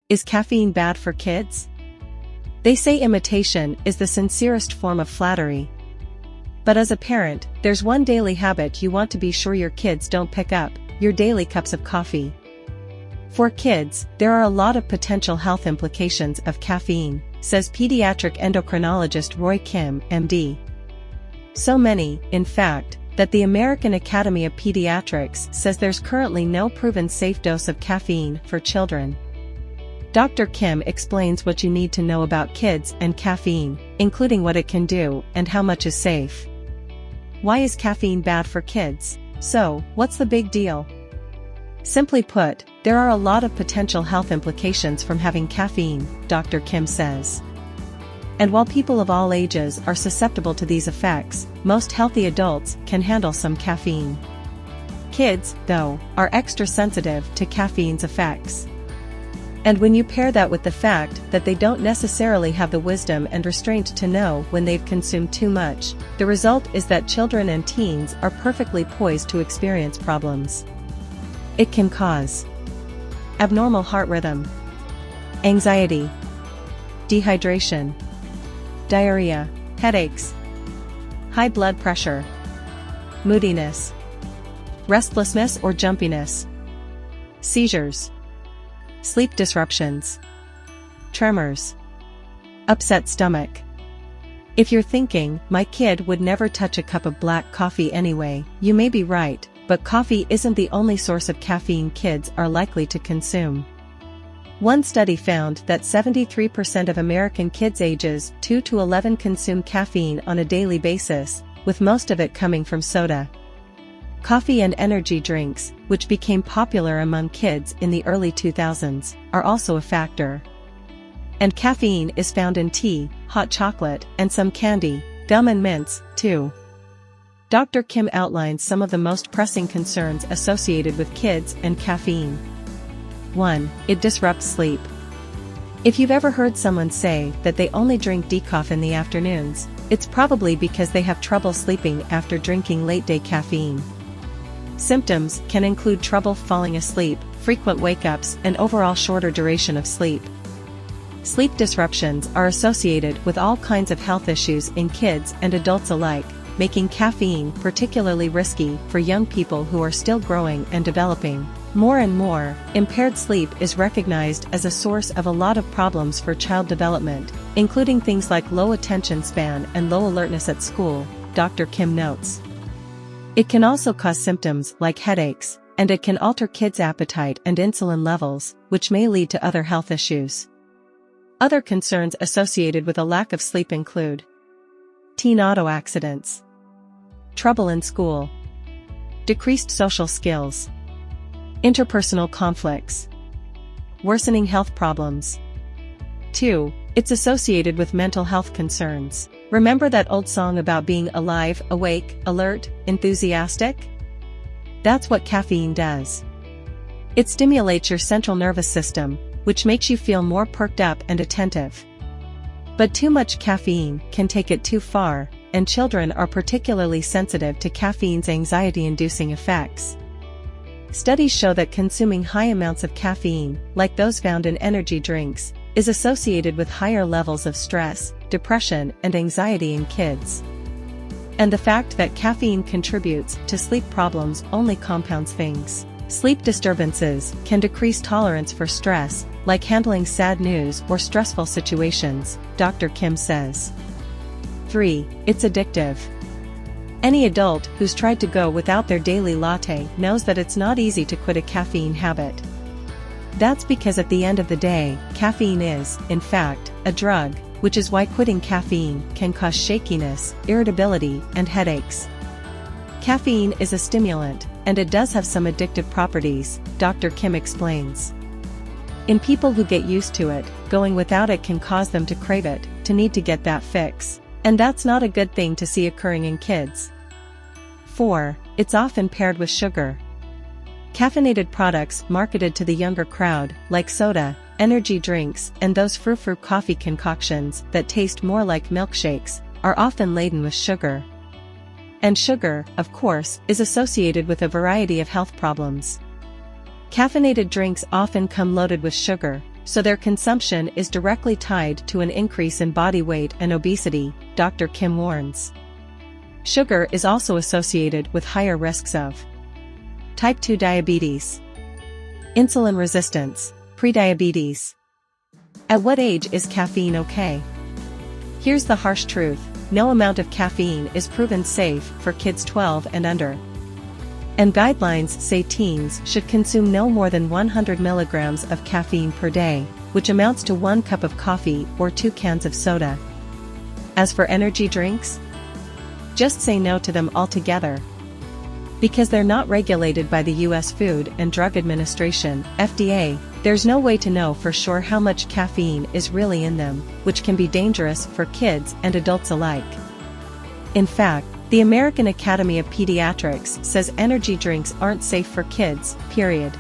Is caffeine bad for kids? They say imitation is the sincerest form of flattery. But as a parent, there's one daily habit you want to be sure your kids don't pick up: your daily cups of coffee. For kids, there are a lot of potential health implications of caffeine, says pediatric endocrinologist Roy Kim, MD. So many, in fact, that the American Academy of Pediatrics says there's currently no proven safe dose of caffeine for children. Dr. Kim explains what you need to know about kids and caffeine, including what it can do and how much is safe. Why is caffeine bad for kids? So, what's the big deal? Simply put, there are a lot of potential health implications from having caffeine, Dr. Kim says. And while people of all ages are susceptible to these effects, most healthy adults can handle some caffeine. Kids, though, are extra sensitive to caffeine's effects. And when you pair that with the fact that they don't necessarily have the wisdom and restraint to know when they've consumed too much, the result is that children and teens are perfectly poised to experience problems. It can cause abnormal heart rhythm, anxiety, dehydration, diarrhea, headaches, high blood pressure, moodiness, restlessness or jumpiness, seizures, sleep disruptions, tremors, upset stomach. If you're thinking, my kid would never touch a cup of black coffee anyway, you may be right, but coffee isn't the only source of caffeine kids are likely to consume. One study found that 73% of American kids ages 2 to 11 consume caffeine on a daily basis, with most of it coming from soda. Coffee and energy drinks, which became popular among kids in the early 2000s, are also a factor. And caffeine is found in tea, hot chocolate, and some candy, gum and mints, too. Dr. Kim outlines some of the most pressing concerns associated with kids and caffeine. 1. It disrupts sleep. If you've ever heard someone say that they only drink decaf in the afternoons, it's probably because they have trouble sleeping after drinking late-day caffeine. Symptoms can include trouble falling asleep, frequent wake-ups, and overall shorter duration of sleep. Sleep disruptions are associated with all kinds of health issues in kids and adults alike, making caffeine particularly risky for young people who are still growing and developing. More and more, impaired sleep is recognized as a source of a lot of problems for child development, including things like low attention span and low alertness at school, Dr. Kim notes. It can also cause symptoms like headaches, and it can alter kids' appetite and insulin levels, which may lead to other health issues. Other concerns associated with a lack of sleep include teen auto accidents, trouble in school, decreased social skills, interpersonal conflicts, worsening health problems. 2. It's associated with mental health concerns. Remember that old song about being alive, awake, alert, enthusiastic? That's what caffeine does. It stimulates your central nervous system, which makes you feel more perked up and attentive. But too much caffeine can take it too far, and children are particularly sensitive to caffeine's anxiety-inducing effects. Studies show that consuming high amounts of caffeine, like those found in energy drinks, is associated with higher levels of stress, depression, and anxiety in kids. And the fact that caffeine contributes to sleep problems only compounds things. Sleep disturbances can decrease tolerance for stress, like handling sad news or stressful situations, Dr. Kim says. 3. It's addictive. Any adult who's tried to go without their daily latte knows that it's not easy to quit a caffeine habit. That's because at the end of the day, caffeine is, in fact, a drug, which is why quitting caffeine can cause shakiness, irritability, and headaches. Caffeine is a stimulant, and it does have some addictive properties, Dr. Kim explains. In people who get used to it, going without it can cause them to crave it, to need to get that fix. And that's not a good thing to see occurring in kids. 4. It's often paired with sugar. Caffeinated products marketed to the younger crowd, like soda, energy drinks, and those frou-frou coffee concoctions that taste more like milkshakes, are often laden with sugar. And sugar, of course, is associated with a variety of health problems. Caffeinated drinks often come loaded with sugar, so their consumption is directly tied to an increase in body weight and obesity, Dr. Kim warns. Sugar is also associated with higher risks of type 2 diabetes, insulin resistance, prediabetes. At what age is caffeine okay? Here's the harsh truth: no amount of caffeine is proven safe for kids 12 and under. And guidelines say teens should consume no more than 100 milligrams of caffeine per day, which amounts to 1 cup of coffee or 2 cans of soda. As for energy drinks, just say no to them altogether. Because they're not regulated by the U.S. Food and Drug Administration, FDA, there's no way to know for sure how much caffeine is really in them, which can be dangerous for kids and adults alike. In fact, the American Academy of Pediatrics says energy drinks aren't safe for kids, period.